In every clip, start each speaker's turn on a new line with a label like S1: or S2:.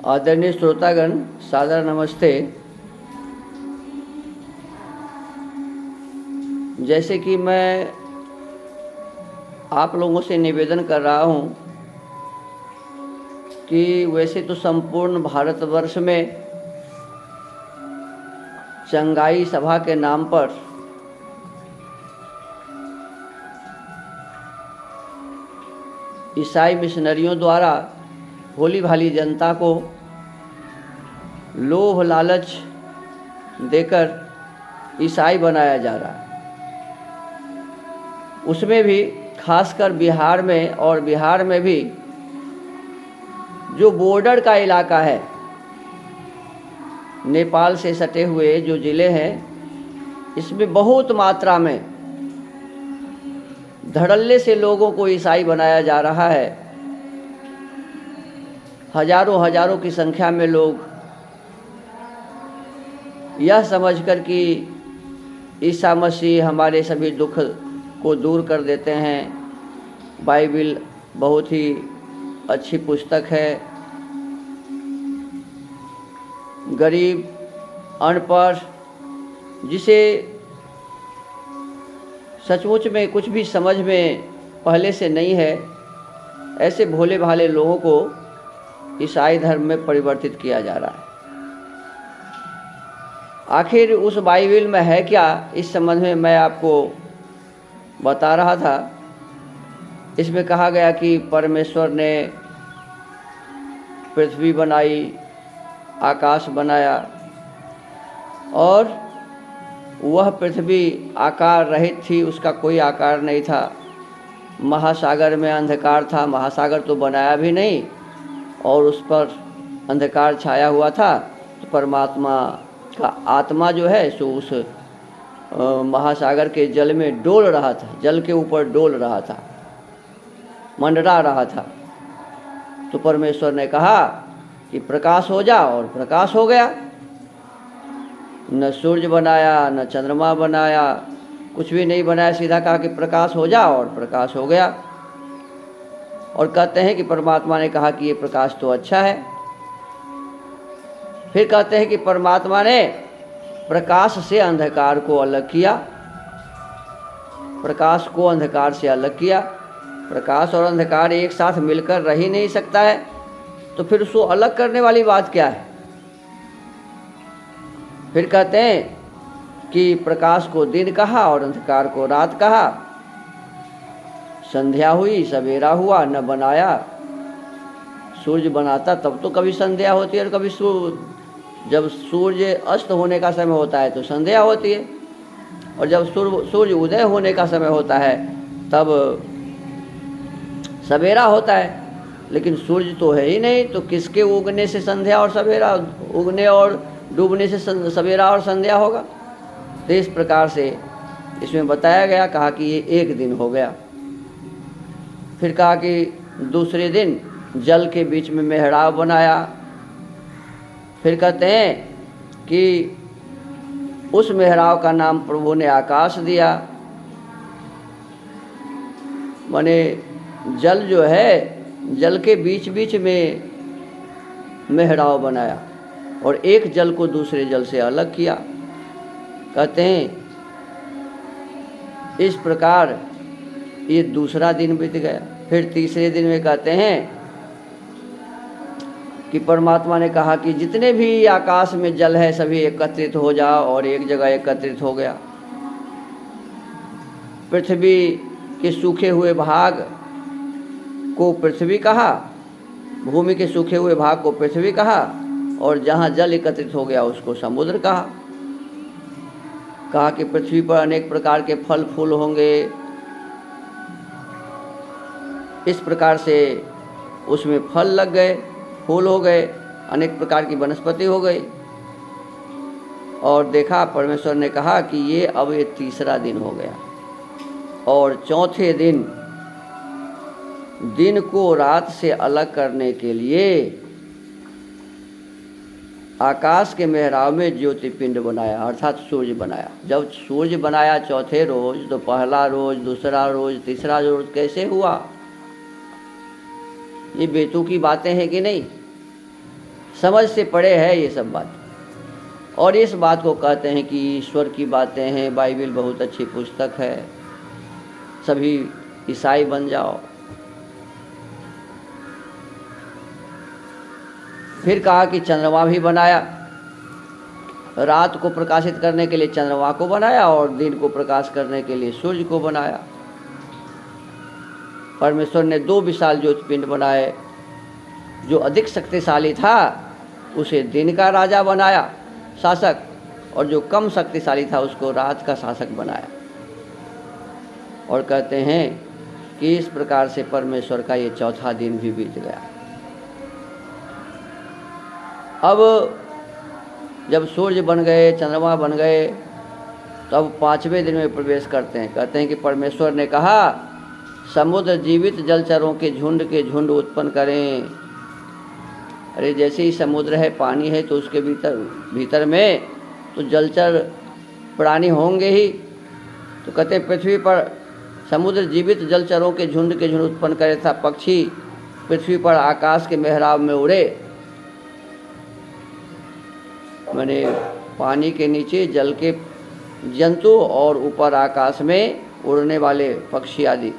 S1: आदरणीय श्रोतागण, सादर नमस्ते। जैसे कि मैं आप लोगों से निवेदन कर रहा हूं कि वैसे तो संपूर्ण भारतवर्ष में चंगाई सभा के नाम पर ईसाई मिशनरियों द्वारा भोली भाली जनता को लोभ लालच देकर ईसाई बनाया जा रहा है। उसमें भी खासकर बिहार में, और बिहार में भी जो बॉर्डर का इलाका है, नेपाल से सटे हुए जो ज़िले हैं, इसमें बहुत मात्रा में धड़ल्ले से लोगों को ईसाई बनाया जा रहा है। हजारों हजारों की संख्या में लोग यह समझकर कि ईसा मसीह हमारे सभी दुख को दूर कर देते हैं, बाइबिल बहुत ही अच्छी पुस्तक है, गरीब अनपढ़ जिसे सचमुच में कुछ भी समझ में पहले से नहीं है, ऐसे भोले भाले लोगों को ईसाई धर्म में परिवर्तित किया जा रहा है। आखिर उस बाइबिल में है क्या, इस संबंध में मैं आपको बता रहा था। इसमें कहा गया कि परमेश्वर ने पृथ्वी बनाई, आकाश बनाया, और वह पृथ्वी आकार रहित थी, उसका कोई आकार नहीं था। महासागर में अंधकार था, महासागर तो बनाया भी नहीं, और उस पर अंधकार छाया हुआ था। तो परमात्मा का आत्मा जो है सो उस महासागर के जल में डोल रहा था, जल के ऊपर डोल रहा था, मंडरा रहा था। तो परमेश्वर ने कहा कि प्रकाश हो जा, और प्रकाश हो गया। न सूर्य बनाया, न चंद्रमा बनाया, कुछ भी नहीं बनाया, सीधा कहा कि प्रकाश हो जा, और प्रकाश हो गया। और कहते हैं कि परमात्मा ने कहा कि ये प्रकाश तो अच्छा है। फिर कहते हैं कि परमात्मा ने प्रकाश से अंधकार को अलग किया, प्रकाश को अंधकार से अलग किया। प्रकाश और अंधकार एक साथ मिलकर रह ही नहीं सकता है, तो फिर उसको अलग करने वाली बात क्या है। फिर कहते हैं कि प्रकाश को दिन कहा और अंधकार को रात कहा। संध्या हुई, सवेरा हुआ, न बनाया। सूर्य बनाता तब तो कभी संध्या होती है, और कभी जब सूर्य अस्त होने का समय होता है तो संध्या होती है, और जब सूर्य उदय होने का समय होता है तब सवेरा होता है। लेकिन सूर्य तो है ही नहीं, तो किसके उगने से संध्या और सवेरा, उगने और डूबने से सवेरा और संध्या होगा। तो इस प्रकार से इसमें बताया गया, कहा कि ये एक दिन हो गया। फिर कहा कि दूसरे दिन जल के बीच में मेहराब बनाया। फिर कहते हैं कि उस मेहराब का नाम प्रभु ने आकाश दिया। माने जल जो है, जल के बीच बीच में मेहराब बनाया, और एक जल को दूसरे जल से अलग किया। कहते हैं इस प्रकार ये दूसरा दिन बीत गया। फिर तीसरे दिन में कहते हैं कि परमात्मा ने कहा कि जितने भी आकाश में जल है सभी एकत्रित हो जाओ, और एक जगह एकत्रित हो गया। पृथ्वी के सूखे हुए भाग को पृथ्वी कहा, भूमि के सूखे हुए भाग को पृथ्वी कहा, और जहाँ जल एकत्रित हो गया उसको समुद्र कहा। कहा कि पृथ्वी पर अनेक प्रकार के फल फूल होंगे। इस प्रकार से उसमें फल लग गए, फूल हो गए, अनेक प्रकार की वनस्पति हो गई। और देखा, परमेश्वर ने कहा कि ये अब ये तीसरा दिन हो गया, और चौथे दिन दिन को रात से अलग करने के लिए आकाश के मेहराब में ज्योतिपिंड बनाया, अर्थात सूर्य बनाया। जब सूर्य बनाया चौथे रोज, तो पहला रोज, दूसरा रोज, तीसरा रोज कैसे हुआ? ये बेतुकी बातें हैं कि नहीं? समझ से परे है ये सब बात। और इस बात को कहते हैं कि ईश्वर की बातें हैं, बाइबल बहुत अच्छी पुस्तक है, सभी ईसाई बन जाओ। फिर कहा कि चंद्रमा भी बनाया, रात को प्रकाशित करने के लिए चंद्रमा को बनाया और दिन को प्रकाश करने के लिए सूर्य को बनाया। परमेश्वर ने 2 विशाल ज्योतिपिंड बनाए। जो अधिक शक्तिशाली था उसे दिन का राजा बनाया, शासक, और जो कम शक्तिशाली था उसको रात का शासक बनाया। और कहते हैं कि इस प्रकार से परमेश्वर का ये 4था दिन भी बीत गया। अब जब सूर्य बन गए, चंद्रमा बन गए, तो अब 5वें दिन में प्रवेश करते हैं। कहते हैं कि परमेश्वर ने कहा, समुद्र जीवित जलचरों के झुंड उत्पन्न करें। अरे जैसे ही समुद्र है, पानी है, तो उसके भीतर में तो जलचर प्राणी होंगे ही। तो कहते हैं पृथ्वी पर समुद्र जीवित जलचरों के झुंड उत्पन्न करे था। पक्षी पृथ्वी पर आकाश के मेहराब में उड़े, माने पानी के नीचे जल के जंतु और ऊपर आकाश में उड़ने वाले पक्षी आदि।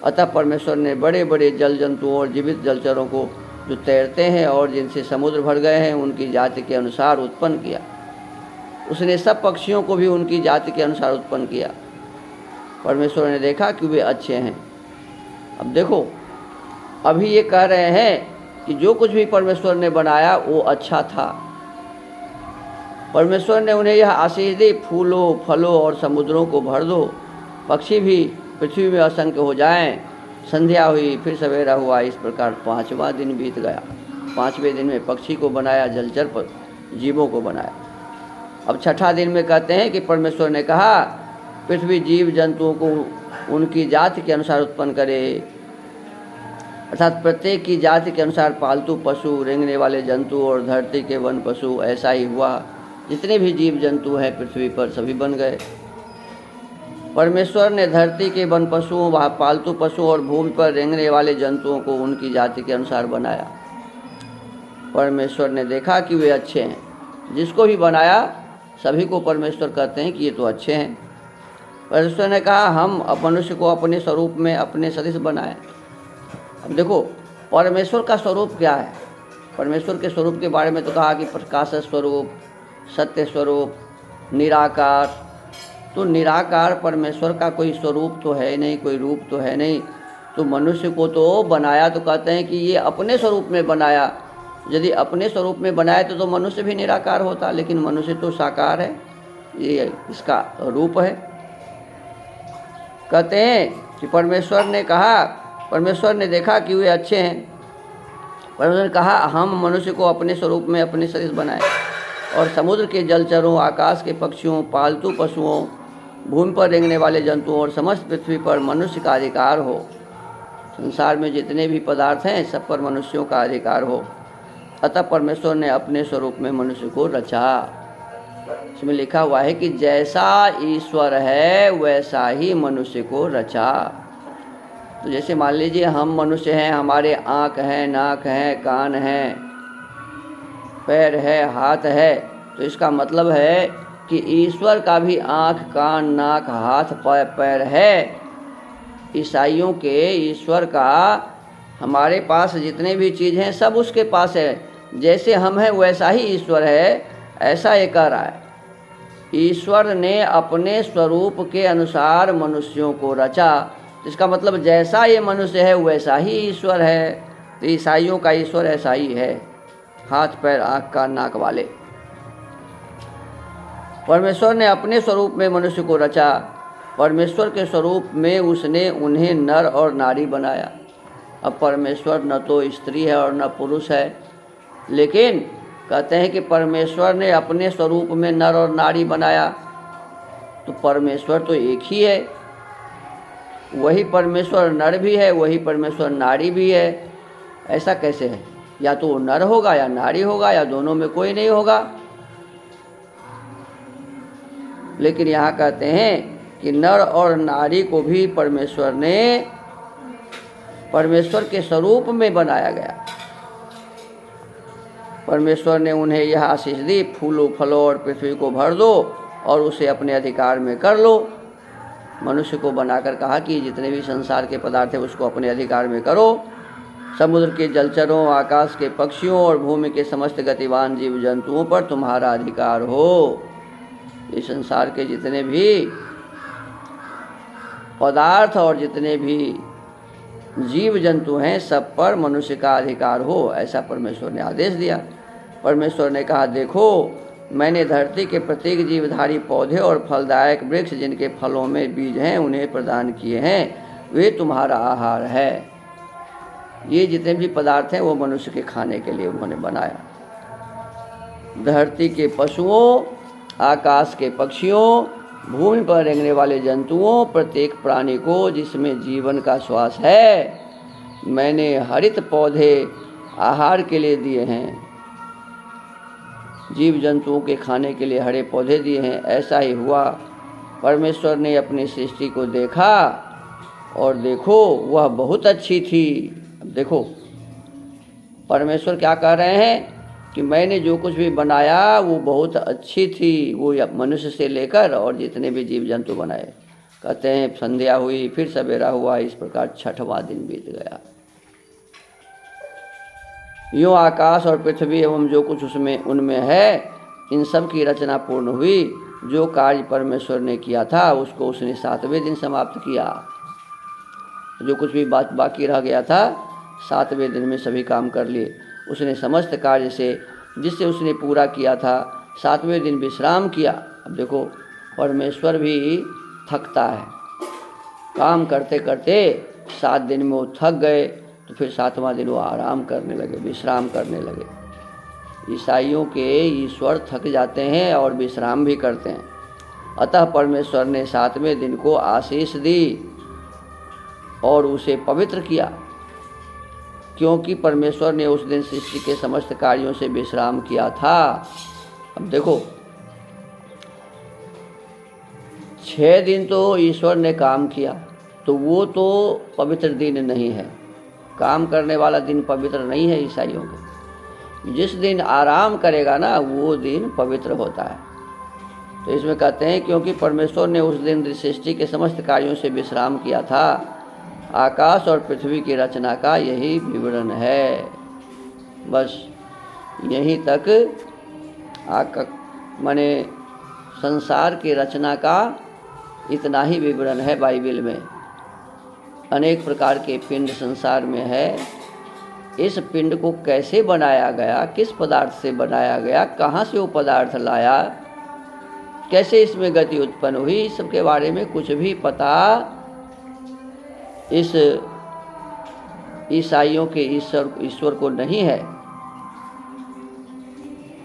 S1: अतः परमेश्वर ने बड़े बड़े जल जंतुओं और जीवित जलचरों को जो तैरते हैं और जिनसे समुद्र भर गए हैं उनकी जाति के अनुसार उत्पन्न किया। उसने सब पक्षियों को भी उनकी जाति के अनुसार उत्पन्न किया। परमेश्वर ने देखा कि वे अच्छे हैं। अब देखो, अभी ये कह रहे हैं कि जो कुछ भी परमेश्वर ने बनाया वो अच्छा था। परमेश्वर ने उन्हें यह आशीष दी, फूलों फलों और समुद्रों को भर दो, पक्षी भी पृथ्वी में असंख्य हो जाएं। संध्या हुई, फिर सवेरा हुआ। इस प्रकार 5वां दिन बीत गया। 5वें दिन में पक्षी को बनाया, जलचर पर जीवों को बनाया। अब 6ठा दिन में कहते हैं कि परमेश्वर ने कहा, पृथ्वी जीव जंतुओं को उनकी जाति के अनुसार उत्पन्न करे, अर्थात प्रत्येक की जाति के अनुसार पालतू पशु, रेंगने वाले जंतु और धरती के वन पशु। ऐसा ही हुआ। जितने भी जीव जंतु हैं पृथ्वी पर सभी बन गए। परमेश्वर ने धरती के वन पशुओं, पालतू पशु और भूमि पर रेंगने वाले जंतुओं को उनकी जाति के अनुसार बनाया। परमेश्वर ने देखा कि वे अच्छे हैं। जिसको भी बनाया सभी को परमेश्वर कहते हैं कि ये तो अच्छे हैं। परमेश्वर ने कहा, हम मनुष्य को अपने स्वरूप में अपने सदृश बनाए। अब देखो, परमेश्वर का स्वरूप क्या है। परमेश्वर के स्वरूप के बारे में तो कहा कि प्रकाश स्वरूप, सत्य स्वरूप, निराकार। तो निराकार परमेश्वर का कोई स्वरूप तो है नहीं, कोई रूप तो है नहीं। तो मनुष्य को तो बनाया, तो कहते हैं कि ये अपने स्वरूप में बनाया। यदि अपने स्वरूप में बनाया तो मनुष्य भी निराकार होता, लेकिन मनुष्य तो साकार है, ये इसका रूप है। कहते हैं कि परमेश्वर ने कहा, परमेश्वर ने देखा कि वे अच्छे हैं। परमेश्वर ने कहा, हम मनुष्य को अपने स्वरूप में अपने सदृश बनाए और समुद्र के जलचरों, आकाश के पक्षियों, पालतू पशुओं, भूमि पर रेंगने वाले जंतुओं और समस्त पृथ्वी पर मनुष्य का अधिकार हो। संसार में जितने भी पदार्थ हैं सब पर मनुष्यों का अधिकार हो। अतः परमेश्वर ने अपने स्वरूप में मनुष्य को रचा। इसमें लिखा हुआ है कि जैसा ईश्वर है वैसा ही मनुष्य को रचा। तो जैसे मान लीजिए हम मनुष्य हैं, हमारे आँख हैं, नाक हैं, कान हैं, पैर है, हाथ है। तो इसका मतलब है कि ईश्वर का भी आँख, कान, नाक, हाथ, पैर है। ईसाइयों के ईश्वर का हमारे पास जितने भी चीज़ हैं सब उसके पास है। जैसे हम हैं वैसा ही ईश्वर है, ऐसा ये कह रहा है। ईश्वर ने अपने स्वरूप के अनुसार मनुष्यों को रचा। इसका मतलब जैसा ये मनुष्य है वैसा ही ईश्वर है। तो ईसाइयों का ईश्वर ऐसा ही है, हाथ पैर आँख कान नाक वाले। परमेश्वर ने अपने स्वरूप में मनुष्य को रचा। परमेश्वर के स्वरूप में उसने उन्हें नर और नारी बनाया। अब परमेश्वर न तो स्त्री है और न पुरुष है, लेकिन कहते हैं कि परमेश्वर ने अपने स्वरूप में नर और नारी बनाया। तो परमेश्वर तो एक ही है, वही परमेश्वर नर भी है, वही परमेश्वर नारी भी है। ऐसा कैसे है? या तो वो नर होगा या नारी होगा, या दोनों में कोई नहीं होगा। लेकिन यहाँ कहते हैं कि नर और नारी को भी परमेश्वर ने परमेश्वर के स्वरूप में बनाया गया। परमेश्वर ने उन्हें यह आशीष दी, फूलो फलो और पृथ्वी को भर दो और उसे अपने अधिकार में कर लो। मनुष्य को बनाकर कहा कि जितने भी संसार के पदार्थ हैं उसको अपने अधिकार में करो। समुद्र के जलचरों, आकाश के पक्षियों और भूमि के समस्त गतिवान जीव जंतुओं पर तुम्हारा अधिकार हो। ये संसार के जितने भी पदार्थ और जितने भी जीव जंतु हैं सब पर मनुष्य का अधिकार हो, ऐसा परमेश्वर ने आदेश दिया। परमेश्वर ने कहा, देखो मैंने धरती के प्रत्येक जीवधारी पौधे और फलदायक वृक्ष जिनके फलों में बीज हैं उन्हें प्रदान किए हैं, वे तुम्हारा आहार है। ये जितने भी पदार्थ हैं वो मनुष्य के खाने के लिए उन्होंने बनाया। धरती के पशुओं, आकाश के पक्षियों, भूमि पर रेंगने वाले जंतुओं, प्रत्येक प्राणी को जिसमें जीवन का श्वास है, मैंने हरित पौधे आहार के लिए दिए हैं। जीव जंतुओं के खाने के लिए हरे पौधे दिए हैं। ऐसा ही हुआ। परमेश्वर ने अपनी सृष्टि को देखा और देखो वह बहुत अच्छी थी। अब देखो परमेश्वर क्या कह रहे हैं कि मैंने जो कुछ भी बनाया वो बहुत अच्छी थी। वो मनुष्य से लेकर और जितने भी जीव जंतु बनाए। कहते हैं संध्या हुई, फिर सवेरा हुआ, इस प्रकार 6वां दिन बीत गया। यूँ आकाश और पृथ्वी एवं जो कुछ उसमें उनमें है, इन सब की रचना पूर्ण हुई। जो कार्य परमेश्वर ने किया था उसको उसने 7वें दिन समाप्त किया। जो कुछ भी बात बाकी रह गया था 7वें दिन में सभी काम कर लिए। उसने समस्त कार्य से जिससे उसने पूरा किया था 7वें दिन विश्राम किया। अब देखो परमेश्वर भी थकता है। काम करते करते 7 दिन में वो थक गए तो फिर 7वां दिन वो आराम करने लगे, विश्राम करने लगे। ईसाइयों के ईश्वर थक जाते हैं और विश्राम भी करते हैं। अतः परमेश्वर ने 7वें दिन को आशीष दी और उसे पवित्र किया, क्योंकि परमेश्वर ने उस दिन सृष्टि के समस्त कार्यों से विश्राम किया था। अब देखो 6 दिन तो ईश्वर ने काम किया, तो वो तो पवित्र दिन नहीं है। काम करने वाला दिन पवित्र नहीं है ईसाइयों के। जिस दिन आराम करेगा ना वो दिन पवित्र होता है। तो इसमें कहते हैं क्योंकि परमेश्वर ने उस दिन सृष्टि के समस्त कार्यों से विश्राम किया था। आकाश और पृथ्वी की रचना का यही विवरण है। बस यहीं तक माने संसार की रचना का इतना ही विवरण है बाइबल में। अनेक प्रकार के पिंड संसार में है। इस पिंड को कैसे बनाया गया, किस पदार्थ से बनाया गया, कहाँ से वो पदार्थ लाया, कैसे इसमें गति उत्पन्न हुई, इस सब के बारे में कुछ भी पता इस ईसाइयों के ईश्वर को नहीं है।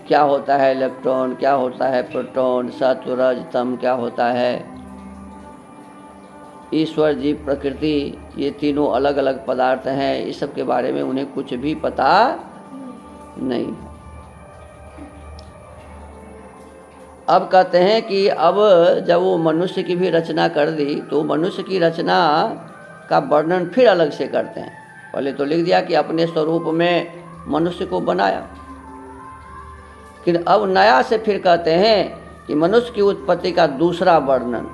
S1: क्या होता है इलेक्ट्रॉन, क्या होता है प्रोटॉन, सत्व रज तम क्या होता है, ईश्वर जीव प्रकृति, ये तीनों अलग अलग पदार्थ हैं। इस सब के बारे में उन्हें कुछ भी पता नहीं। अब कहते हैं कि अब जब वो मनुष्य की भी रचना कर दी तो मनुष्य की रचना का वर्णन फिर अलग से करते हैं। पहले तो लिख दिया कि अपने स्वरूप में मनुष्य को बनाया, लेकिन अब नया से फिर कहते हैं कि मनुष्य की उत्पत्ति का दूसरा वर्णन।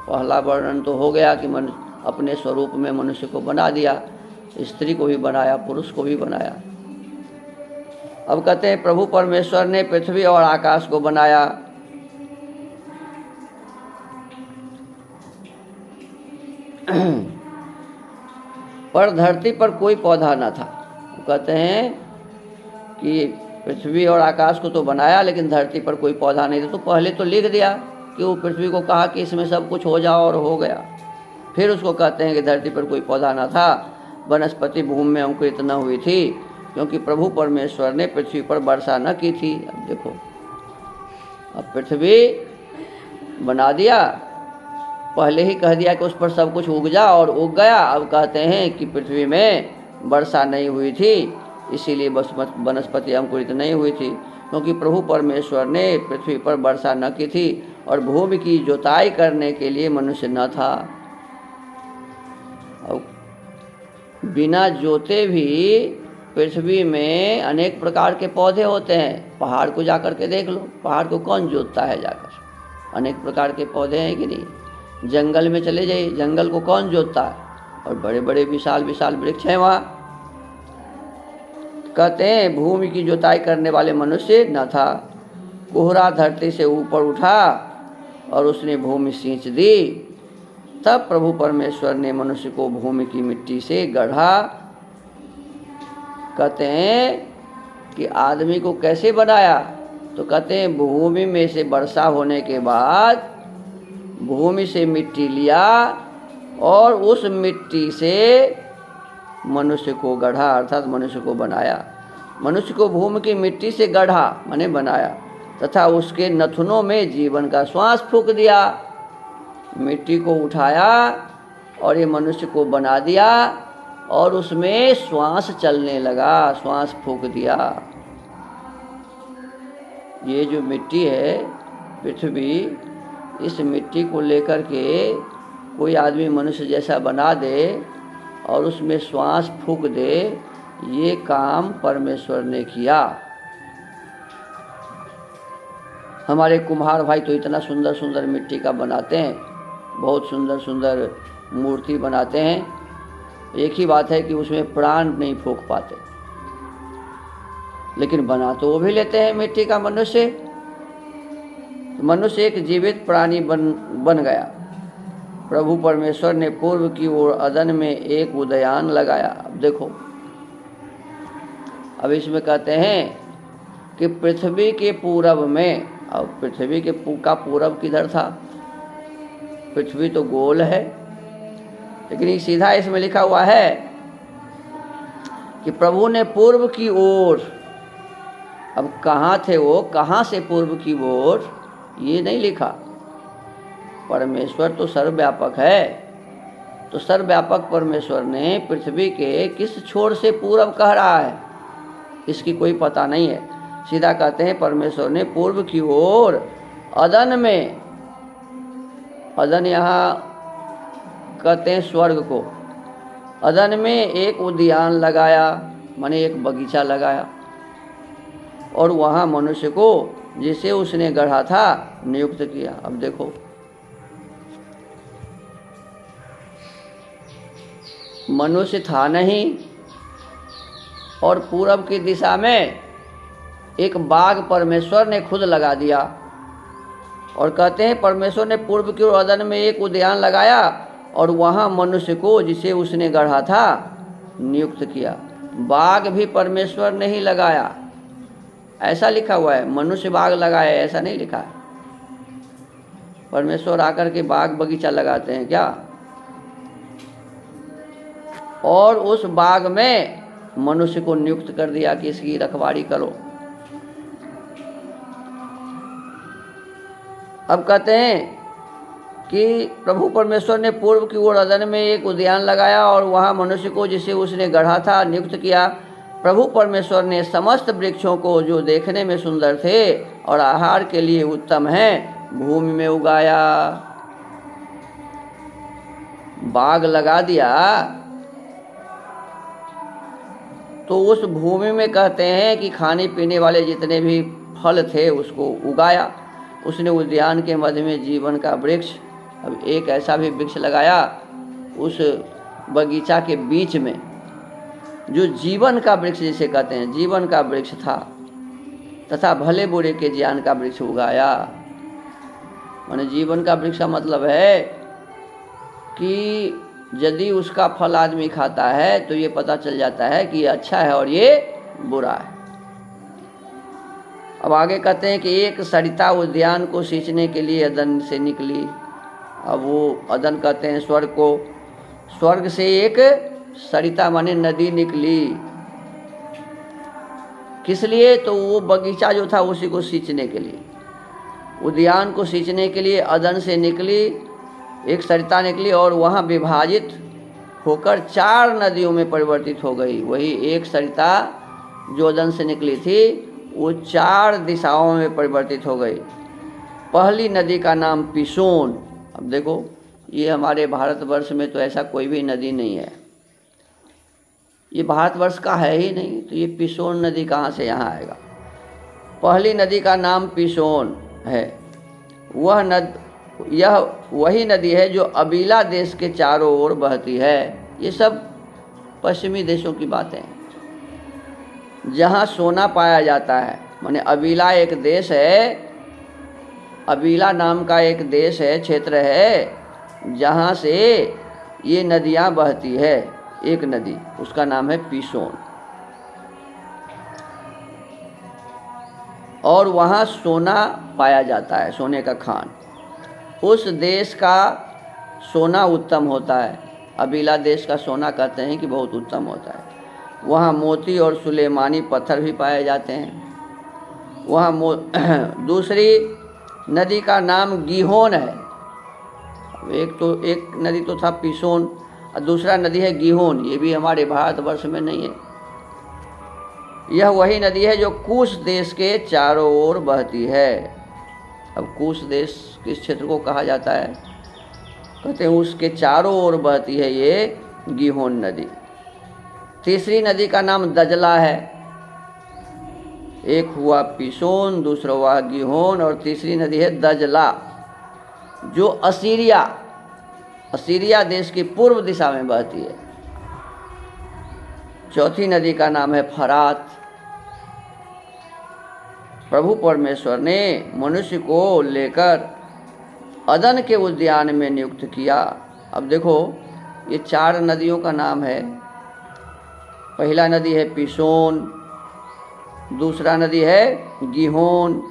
S1: पहला वर्णन तो हो गया कि मनुष्य अपने स्वरूप में मनुष्य को बना दिया, स्त्री को भी बनाया, पुरुष को भी बनाया। अब कहते हैं प्रभु परमेश्वर ने पृथ्वी और आकाश को बनाया। पर धरती पर कोई पौधा न था। कहते हैं कि पृथ्वी और आकाश को तो बनाया लेकिन धरती पर कोई पौधा नहीं था। तो पहले तो लिख दिया कि वो पृथ्वी को कहा कि इसमें सब कुछ हो जाओ और हो गया। फिर उसको कहते हैं कि धरती पर कोई पौधा न था, वनस्पति भूमि में अंकुरित न हुई थी, क्योंकि प्रभु परमेश्वर ने पृथ्वी पर वर्षा न की थी। अब देखो अब पृथ्वी बना दिया, पहले ही कह दिया कि उस पर सब कुछ उग जा और उग गया। अब कहते हैं कि पृथ्वी में वर्षा नहीं हुई थी, इसीलिए वनस्पति अंकुरित नहीं हुई थी, क्योंकि प्रभु परमेश्वर ने पृथ्वी पर वर्षा न की थी और भूमि की जोताई करने के लिए मनुष्य न था। और बिना जोते भी पृथ्वी में अनेक प्रकार के पौधे होते हैं। पहाड़ को जाकर के देख लो, पहाड़ को कौन जोतता है जाकर? अनेक प्रकार के पौधे हैं कि नहीं। जंगल में चले जाइए, जंगल को कौन जोतता है? और बड़े बड़े विशाल विशाल वृक्ष हैं वहाँ। कहते हैं भूमि की जुताई करने वाले मनुष्य न था। कोहरा धरती से ऊपर उठा और उसने भूमि सींच दी। तब प्रभु परमेश्वर ने मनुष्य को भूमि की मिट्टी से गढ़ा। कहते हैं कि आदमी को कैसे बनाया? तो कहते हैं भूमि में से वर्षा होने के बाद भूमि से मिट्टी लिया और उस मिट्टी से मनुष्य को गढ़ा, अर्थात मनुष्य को बनाया। मनुष्य को भूमि की मिट्टी से गढ़ा माने बनाया, तथा उसके नथुनों में जीवन का श्वास फूंक दिया। मिट्टी को उठाया और ये मनुष्य को बना दिया और उसमें श्वास चलने लगा, श्वास फूंक दिया। ये जो मिट्टी है पृथ्वी, इस मिट्टी को लेकर के कोई आदमी मनुष्य जैसा बना दे और उसमें श्वास फूंक दे, ये काम परमेश्वर ने किया। हमारे कुम्हार भाई तो इतना सुंदर सुंदर मिट्टी का बनाते हैं, बहुत सुंदर सुंदर मूर्ति बनाते हैं। एक ही बात है कि उसमें प्राण नहीं फूंक पाते, लेकिन बना तो वो भी लेते हैं मिट्टी का मनुष्य। मनुष्य एक जीवित प्राणी बन गया। प्रभु परमेश्वर ने पूर्व की ओर अदन में एक उदयान लगाया। अब देखो, अब इसमें कहते हैं कि पृथ्वी के पूरब में, अब पृथ्वी के का पूरब किधर था? पृथ्वी तो गोल है, लेकिन ये सीधा इसमें लिखा हुआ है कि प्रभु ने पूर्व की ओर। अब कहाँ थे वो, कहाँ से पूर्व की ओर, ये नहीं लिखा। परमेश्वर तो सर्वव्यापक है, तो सर्वव्यापक परमेश्वर ने पृथ्वी के किस छोर से पूरब कह रहा है, इसकी कोई पता नहीं है। सीधा कहते हैं परमेश्वर ने पूर्व की ओर अदन में, अदन यहाँ कहते हैं स्वर्ग को, अदन में एक उद्यान लगाया, माने एक बगीचा लगाया, और वहाँ मनुष्य को जिसे उसने गढ़ा था नियुक्त किया। अब देखो, मनुष्य था नहीं और पूरब की दिशा में एक बाग परमेश्वर ने खुद लगा दिया। और कहते हैं परमेश्वर ने पूर्व की ओर अदन में एक उद्यान लगाया और वहाँ मनुष्य को जिसे उसने गढ़ा था नियुक्त किया। बाग भी परमेश्वर ने ही लगाया, ऐसा लिखा हुआ है। मनुष्य बाग लगाए ऐसा नहीं लिखा है। परमेश्वर आकर के बाग बगीचा लगाते हैं क्या? और उस बाग में मनुष्य को नियुक्त कर दिया कि इसकी रखवाली करो। अब कहते हैं कि प्रभु परमेश्वर ने पूर्व की ओर अदन में एक उद्यान लगाया और वहाँ मनुष्य को जिसे उसने गढ़ा था नियुक्त किया। प्रभु परमेश्वर ने समस्त वृक्षों को जो देखने में सुंदर थे और आहार के लिए उत्तम हैं भूमि में उगाया। बाग लगा दिया तो उस भूमि में कहते हैं कि खाने पीने वाले जितने भी फल थे उसको उगाया। उसने उद्यान के मध्य में जीवन का वृक्ष, अब एक ऐसा भी वृक्ष लगाया उस बगीचा के बीच में जो जीवन का वृक्ष जिसे कहते हैं, जीवन का वृक्ष था, तथा भले बुरे के ज्ञान का वृक्ष उगाया। माने जीवन का वृक्ष का मतलब है कि यदि उसका फल आदमी खाता है तो ये पता चल जाता है कि ये अच्छा है और ये बुरा है। अब आगे कहते हैं कि एक सरिता उद्यान को सींचने के लिए अदन से निकली। अब वो अदन कहते हैं स्वर्ग को, स्वर्ग से एक सरिता माने नदी निकली। किस लिए? तो वो बगीचा जो था उसी को सींचने के लिए, उद्यान को सींचने के लिए अदन से निकली एक सरिता निकली और वहाँ विभाजित होकर 4 नदियों में परिवर्तित हो गई। वही एक सरिता जो अदन से निकली थी वो 4 दिशाओं में परिवर्तित हो गई। पहली नदी का नाम पिसोन। अब देखो, ये हमारे भारतवर्ष में तो ऐसा कोई भी नदी नहीं है। ये भारतवर्ष का है ही नहीं, तो ये पिसोन नदी कहाँ से यहाँ आएगा। पहली नदी का नाम पिसोन है। यह वही नदी है जो अबीला देश के चारों ओर बहती है। ये सब पश्चिमी देशों की बातें हैं जहाँ सोना पाया जाता है। माने अबीला एक देश है, अबीला नाम का एक देश है, क्षेत्र है, जहाँ से ये नदियाँ बहती है। एक नदी उसका नाम है पिसोन, और वहाँ सोना पाया जाता है, सोने का खान। उस देश का सोना उत्तम होता है। अबीला देश का सोना कहते हैं कि बहुत उत्तम होता है। वहाँ मोती और सुलेमानी पत्थर भी पाए जाते हैं। वहाँ दूसरी नदी का नाम गिहोन है। एक नदी तो था पिसोन, और दूसरा नदी है गिहोन। ये भी हमारे भारतवर्ष में नहीं है। यह वही नदी है जो कूश देश के चारों ओर बहती है। अब कूश देश किस क्षेत्र को कहा जाता है? कहते हैं उसके चारों ओर बहती है ये गिहोन नदी। तीसरी नदी का नाम दजला है। एक हुआ पिसोन, दूसरा हुआ गिहोन, और तीसरी नदी है दजला, जो असीरिया देश की पूर्व दिशा में बहती है। चौथी नदी का नाम है फरात। प्रभु परमेश्वर ने मनुष्य को लेकर अदन के उद्यान में नियुक्त किया। अब देखो, ये 4 नदियों का नाम है। पहला नदी है पिसोन, दूसरा नदी है गिहोन,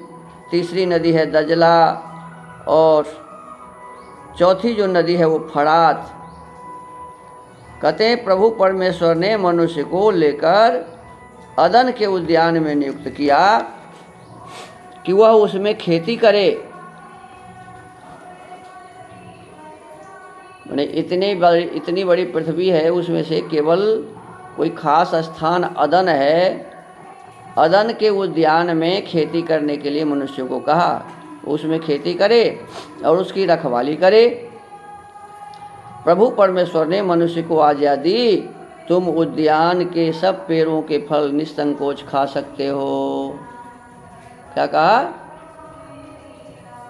S1: तीसरी नदी है दजला, और चौथी जो नदी है वो फरात। कहते हैं प्रभु परमेश्वर ने मनुष्य को लेकर अदन के उद्यान में नियुक्त किया कि वह उसमें खेती करे। माने इतनी बड़ी पृथ्वी है, उसमें से केवल कोई खास स्थान अदन है। अदन के उद्यान में खेती करने के लिए मनुष्यों को कहा, उसमें खेती करे और उसकी रखवाली करे। प्रभु परमेश्वर ने मनुष्य को आज्ञा दी, तुम उद्यान के सब पेड़ों के फल निसंकोच खा सकते हो। क्या कहा?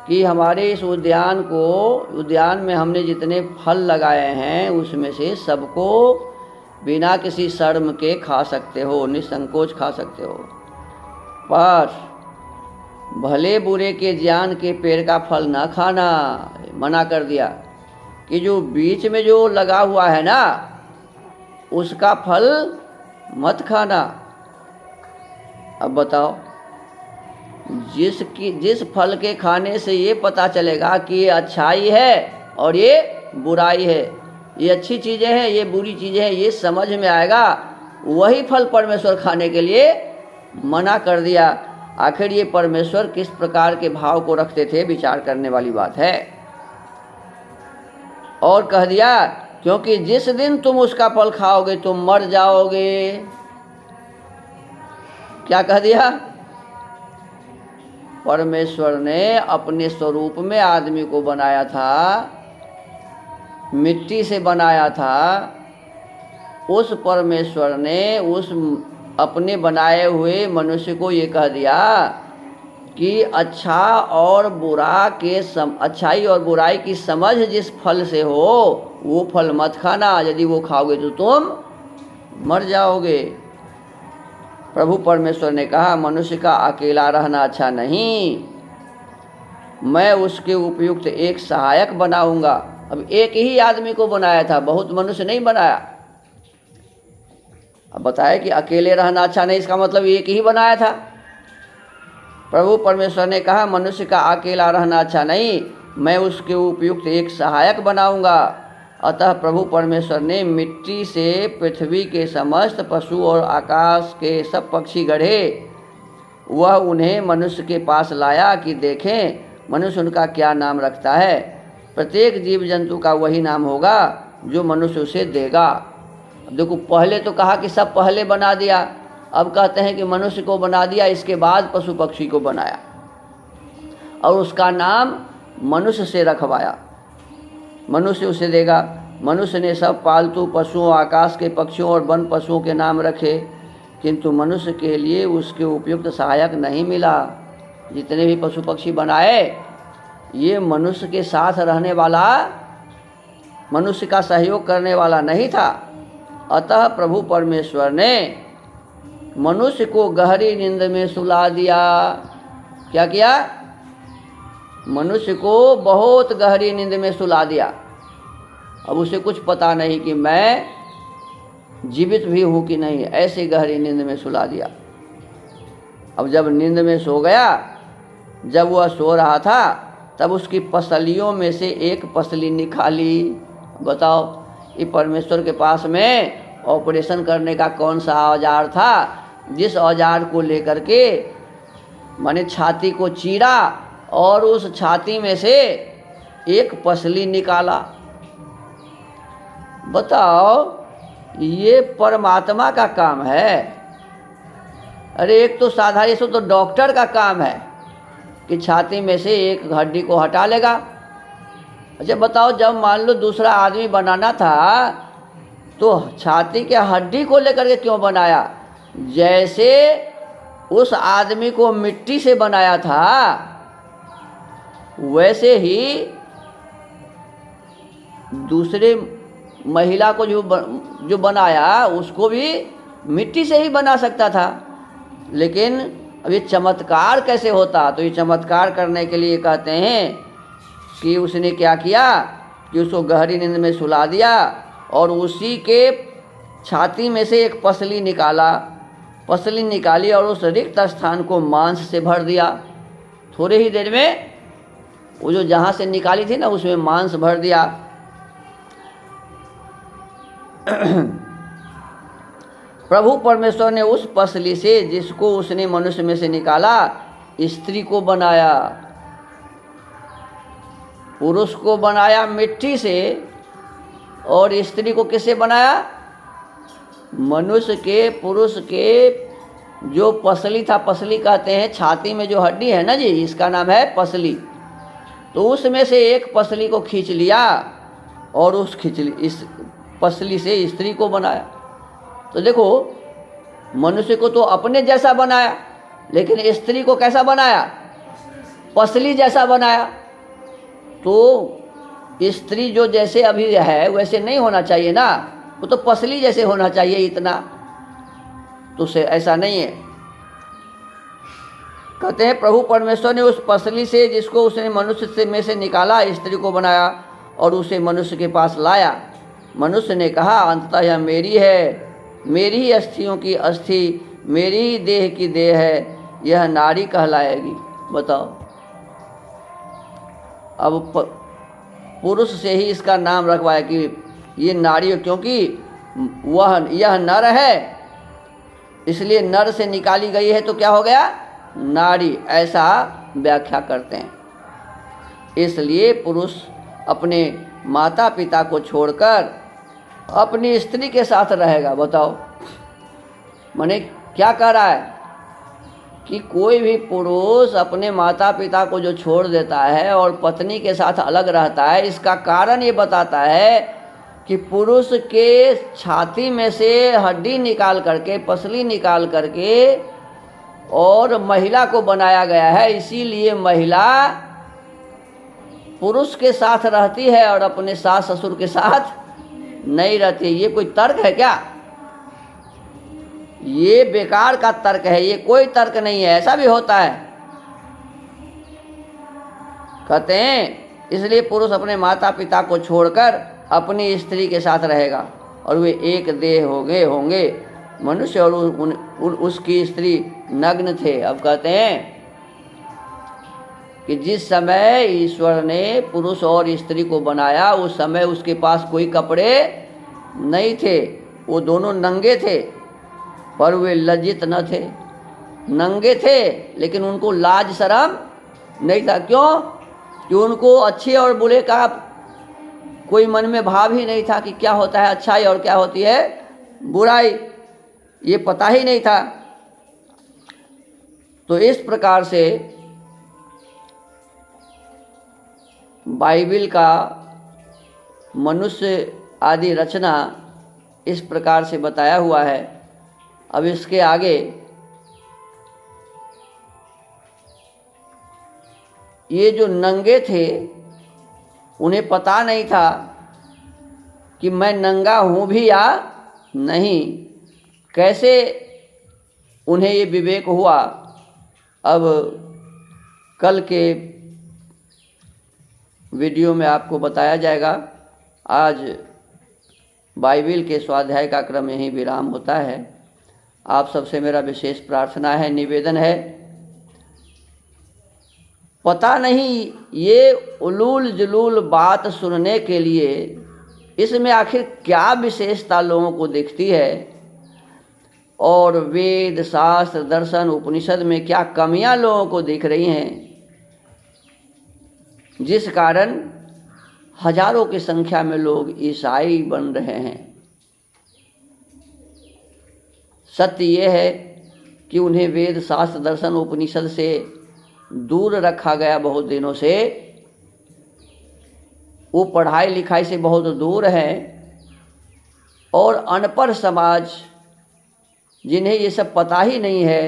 S1: कि हमारे इस उद्यान में हमने जितने फल लगाए हैं उसमें से सबको बिना किसी शर्म के खा सकते हो, निसंकोच खा सकते हो। पर भले बुरे के ज्ञान के पेड़ का फल ना खाना, मना कर दिया कि जो बीच में जो लगा हुआ है ना, उसका फल मत खाना। अब बताओ, जिस फल के खाने से ये पता चलेगा कि ये अच्छाई है और ये बुराई है, ये अच्छी चीज़ें हैं, ये बुरी चीज़ें हैं, ये समझ में आएगा, वही फल परमेश्वर खाने के लिए मना कर दिया। आखिर ये परमेश्वर किस प्रकार के भाव को रखते थे, विचार करने वाली बात है। और कह दिया, क्योंकि जिस दिन तुम उसका फल खाओगे तुम मर जाओगे। क्या कह दिया? परमेश्वर ने अपने स्वरूप में आदमी को बनाया था, मिट्टी से बनाया था। उस परमेश्वर ने उस अपने बनाए हुए मनुष्य को ये कह दिया कि अच्छाई और बुराई की समझ जिस फल से हो वो फल मत खाना, यदि वो खाओगे तो तुम मर जाओगे। प्रभु परमेश्वर ने कहा, मनुष्य का अकेला रहना अच्छा नहीं, मैं उसके उपयुक्त एक सहायक बनाऊंगा। अब एक ही आदमी को बनाया था, बहुत मनुष्य नहीं बनाया। अब बताया कि अकेले रहना अच्छा नहीं, इसका मतलब एक ही बनाया था। प्रभु परमेश्वर ने कहा, मनुष्य का अकेला रहना अच्छा नहीं, मैं उसके उपयुक्त एक सहायक बनाऊंगा। अतः प्रभु परमेश्वर ने मिट्टी से पृथ्वी के समस्त पशु और आकाश के सब पक्षी गढ़े। वह उन्हें मनुष्य के पास लाया कि देखें मनुष्य उनका क्या नाम रखता है। प्रत्येक जीव जंतु का वही नाम होगा जो मनुष्य उसे देगा। देखो, पहले तो कहा कि सब पहले बना दिया, अब कहते हैं कि मनुष्य को बना दिया, इसके बाद पशु पक्षी को बनाया और उसका नाम मनुष्य से रखवाया, मनुष्य उसे देगा। मनुष्य ने सब पालतू पशुओं, आकाश के पक्षियों और वन पशुओं के नाम रखे, किंतु मनुष्य के लिए उसके उपयुक्त सहायक नहीं मिला। जितने भी पशु पक्षी बनाए, ये मनुष्य के साथ रहने वाला, मनुष्य का सहयोग करने वाला नहीं था। अतः प्रभु परमेश्वर ने मनुष्य को गहरी नींद में सुला दिया। क्या किया? मनुष्य को बहुत गहरी नींद में सुला दिया। अब उसे कुछ पता नहीं कि मैं जीवित भी हूँ कि नहीं, ऐसे गहरी नींद में सुला दिया। अब जब नींद में सो गया, जब वह सो रहा था, तब उसकी पसलियों में से एक पसली निकाली। बताओ, ये परमेश्वर के पास में ऑपरेशन करने का कौन सा औजार था, जिस औजार को लेकर के माने छाती को चीरा और उस छाती में से एक पसली निकाला। बताओ, ये परमात्मा का काम है। अरे एक तो साधारण, ये तो डॉक्टर का काम है कि छाती में से एक हड्डी को हटा लेगा। अच्छा बताओ, जब मान लो दूसरा आदमी बनाना था तो छाती के हड्डी को लेकर के क्यों बनाया? जैसे उस आदमी को मिट्टी से बनाया था, वैसे ही दूसरे महिला को जो बनाया, उसको भी मिट्टी से ही बना सकता था। लेकिन अब ये चमत्कार कैसे होता? तो ये चमत्कार करने के लिए कहते हैं कि उसने क्या किया कि उसको गहरी नींद में सुला दिया और उसी के छाती में से एक पसली निकाली और उस रिक्त स्थान को मांस से भर दिया। थोड़े ही देर में वो जो जहाँ से निकाली थी ना, उसमें मांस भर दिया। प्रभु परमेश्वर ने उस पसली से, जिसको उसने मनुष्य में से निकाला, स्त्री को बनाया। पुरुष को बनाया मिट्टी से और स्त्री को किससे बनाया? मनुष्य के, पुरुष के जो पसली था, पसली कहते हैं छाती में जो हड्डी है ना जी, इसका नाम है पसली। तो उसमें से एक पसली को खींच लिया और इस पसली से स्त्री को बनाया। तो देखो, मनुष्य को तो अपने जैसा बनाया, लेकिन स्त्री को कैसा बनाया? पसली जैसा बनाया। तो स्त्री जो जैसे अभी है वैसे नहीं होना चाहिए ना, वो तो पसली जैसे होना चाहिए इतना, तो उसे ऐसा नहीं है। कहते हैं प्रभु परमेश्वर ने उस पसली से, जिसको उसने मनुष्य से में से निकाला, स्त्री को बनाया और उसे मनुष्य के पास लाया। मनुष्य ने कहा, अंततः यह मेरी है, मेरी ही अस्थियों की अस्थि, मेरी ही देह की देह है, यह नारी कहलाएगी। बताओ, अब पुरुष से ही इसका नाम रखवाया कि ये नारी, क्योंकि यह नर है, इसलिए नर से निकाली गई है, तो क्या हो गया? नारी। ऐसा व्याख्या करते हैं। इसलिए पुरुष अपने माता पिता को छोड़कर अपनी स्त्री के साथ रहेगा। बताओ, माने क्या कह रहा है कि कोई भी पुरुष अपने माता पिता को जो छोड़ देता है और पत्नी के साथ अलग रहता है, इसका कारण ये बताता है कि पुरुष के छाती में से हड्डी निकाल करके, पसली निकाल करके और महिला को बनाया गया है। इसीलिए महिला पुरुष के साथ रहती है और अपने सास ससुर के साथ नहीं रहती। ये कोई तर्क है क्या? ये बेकार का तर्क है, ये कोई तर्क नहीं है। ऐसा भी होता है, कहते हैं इसलिए पुरुष अपने माता पिता को छोड़कर अपनी स्त्री के साथ रहेगा और वे एक देह होंगे। मनुष्य और उसकी स्त्री नग्न थे। अब कहते हैं कि जिस समय ईश्वर ने पुरुष और स्त्री को बनाया, उस समय उसके पास कोई कपड़े नहीं थे, वो दोनों नंगे थे, पर वे लज्जित न थे। नंगे थे लेकिन उनको लाज शर्म नहीं था। क्यों? कि उनको अच्छे और बुरे का कोई मन में भाव ही नहीं था कि क्या होता है अच्छाई और क्या होती है बुराई, ये पता ही नहीं था। तो इस प्रकार से बाइबिल का मनुष्य आदि रचना इस प्रकार से बताया हुआ है। अब इसके आगे ये जो नंगे थे उन्हें पता नहीं था कि मैं नंगा हूँ भी या नहीं, कैसे उन्हें ये विवेक हुआ। अब कल के वीडियो में आपको बताया जाएगा। आज बाइबिल के स्वाध्याय का क्रम यहीं विराम होता है। आप सबसे मेरा विशेष प्रार्थना है, निवेदन है, पता नहीं ये उलूल जुलूल बात सुनने के लिए इसमें आखिर क्या विशेषता लोगों को दिखती है, और वेद शास्त्र दर्शन उपनिषद में क्या कमियां लोगों को दिख रही हैं, जिस कारण हजारों की संख्या में लोग ईसाई बन रहे हैं। सत्य ये है कि उन्हें वेद शास्त्र दर्शन उपनिषद से दूर रखा गया बहुत दिनों से। वो पढ़ाई लिखाई से बहुत दूर है, और अनपढ़ समाज जिन्हें ये सब पता ही नहीं है,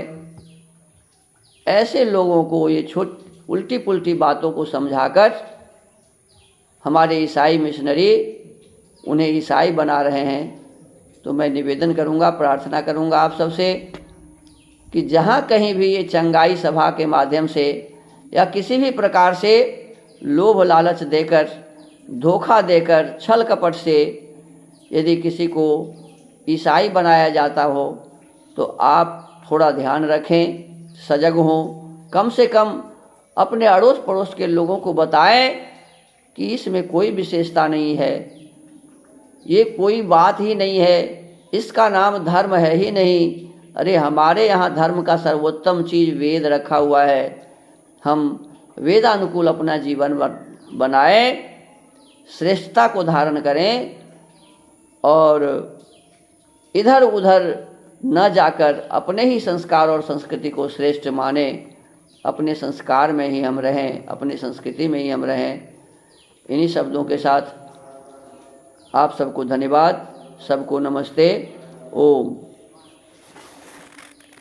S1: ऐसे लोगों को ये उल्टी पुल्टी बातों को समझाकर हमारे ईसाई मिशनरी उन्हें ईसाई बना रहे हैं। तो मैं निवेदन करूंगा, प्रार्थना करूंगा आप सबसे कि जहाँ कहीं भी ये चंगाई सभा के माध्यम से या किसी भी प्रकार से लोभ लालच देकर, धोखा देकर, छल कपट से यदि किसी को ईसाई बनाया जाता हो तो आप थोड़ा ध्यान रखें, सजग हों। कम से कम अपने अड़ोस पड़ोस के लोगों को बताएं कि इसमें कोई विशेषता नहीं है, ये कोई बात ही नहीं है, इसका नाम धर्म है ही नहीं। अरे हमारे यहाँ धर्म का सर्वोत्तम चीज़ वेद रखा हुआ है। हम वेदानुकूल अपना जीवन बनाएं, श्रेष्ठता को धारण करें, और इधर उधर न जाकर अपने ही संस्कार और संस्कृति को श्रेष्ठ माने। अपने संस्कार में ही हम रहें, अपनी संस्कृति में ही हम रहें। इन्हीं शब्दों के साथ आप सबको धन्यवाद, सबको नमस्ते। ओम।